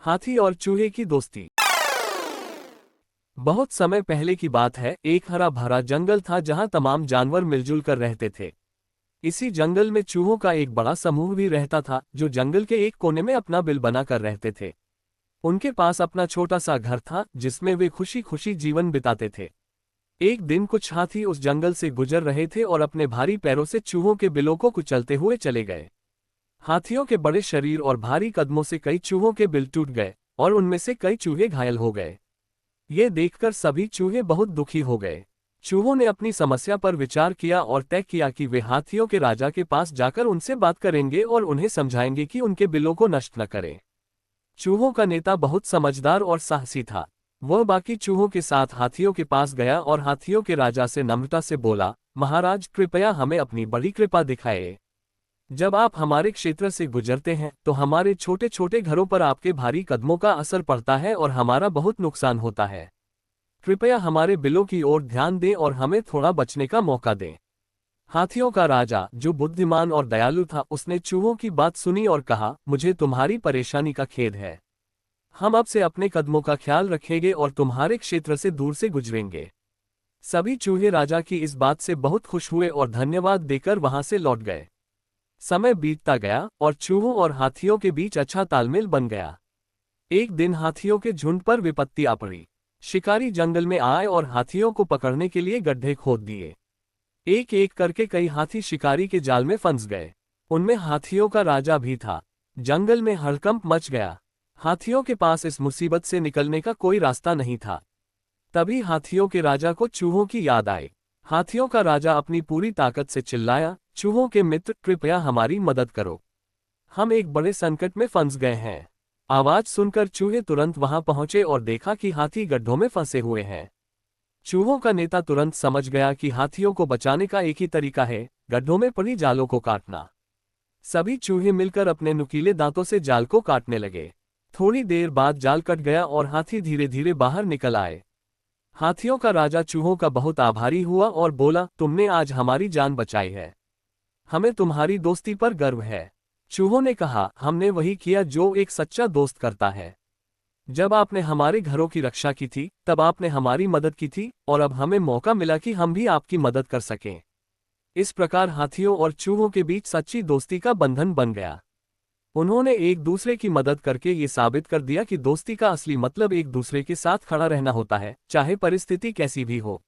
हाथी और चूहे की दोस्ती। बहुत समय पहले की बात है, एक हरा भरा जंगल था जहां तमाम जानवर मिलजुल कर रहते थे। इसी जंगल में चूहों का एक बड़ा समूह भी रहता था, जो जंगल के एक कोने में अपना बिल बनाकर रहते थे। उनके पास अपना छोटा सा घर था, जिसमें वे खुशी खुशी जीवन बिताते थे। एक दिन कुछ हाथी उस जंगल से गुजर रहे थे और अपने भारी पैरों से चूहों के बिलों को कुचलते हुए चले गए। हाथियों के बड़े शरीर और भारी कदमों से कई चूहों के बिल टूट गए और उनमें से कई चूहे घायल हो गए। ये देखकर सभी चूहे बहुत दुखी हो गए। चूहों ने अपनी समस्या पर विचार किया और तय किया कि वे हाथियों के राजा के पास जाकर उनसे बात करेंगे और उन्हें समझाएंगे कि उनके बिलों को नष्ट न करें। चूहों का नेता बहुत समझदार और साहसी था। वह बाकी चूहों के साथ हाथियों के पास गया और हाथियों के राजा से नम्रता से बोला, महाराज, कृपया हमें अपनी बड़ी कृपा दिखाएं। जब आप हमारे क्षेत्र से गुजरते हैं तो हमारे छोटे छोटे घरों पर आपके भारी कदमों का असर पड़ता है और हमारा बहुत नुकसान होता है। कृपया हमारे बिलों की ओर ध्यान दें और हमें थोड़ा बचने का मौका दें। हाथियों का राजा, जो बुद्धिमान और दयालु था, उसने चूहों की बात सुनी और कहा, मुझे तुम्हारी परेशानी का खेद है। हम अब से अपने कदमों का ख्याल रखेंगे और तुम्हारे क्षेत्र से दूर से गुजरेंगे। सभी चूहे राजा की इस बात से बहुत खुश हुए और धन्यवाद देकर वहां से लौट गए। समय बीतता गया और चूहों और हाथियों के बीच अच्छा तालमेल बन गया। एक दिन हाथियों के झुंड पर विपत्ति आ पड़ी। शिकारी जंगल में आए और हाथियों को पकड़ने के लिए गड्ढे खोद दिए। एक एक करके कई हाथी शिकारी के जाल में फंस गए। उनमें हाथियों का राजा भी था। जंगल में हड़कंप मच गया। हाथियों के पास इस मुसीबत से निकलने का कोई रास्ता नहीं था। तभी हाथियों के राजा को चूहों की याद आई। हाथियों का राजा अपनी पूरी ताकत से चिल्लाया, चूहों के मित्र, कृपया हमारी मदद करो। हम एक बड़े संकट में फंस गए हैं। आवाज सुनकर चूहे तुरंत वहां पहुंचे और देखा कि हाथी गड्ढों में फंसे हुए हैं। चूहों का नेता तुरंत समझ गया कि हाथियों को बचाने का एक ही तरीका है, गड्ढों में पड़ी जालों को काटना। सभी चूहे मिलकर अपने नुकीले दांतों से जाल को काटने लगे। थोड़ी देर बाद जाल कट गया और हाथी धीरे धीरे बाहर निकल आए। हाथियों का राजा चूहों का बहुत आभारी हुआ और बोला, तुमने आज हमारी जान बचाई है। हमें तुम्हारी दोस्ती पर गर्व है। चूहों ने कहा, हमने वही किया जो एक सच्चा दोस्त करता है। जब आपने हमारे घरों की रक्षा की थी, तब आपने हमारी मदद की थी और अब हमें मौका मिला कि हम भी आपकी मदद कर सकें। इस प्रकार हाथियों और चूहों के बीच सच्ची दोस्ती का बंधन बन गया। उन्होंने एक दूसरे की मदद करके ये साबित कर दिया कि दोस्ती का असली मतलब एक दूसरे के साथ खड़ा रहना होता है, चाहे परिस्थिति कैसी भी हो।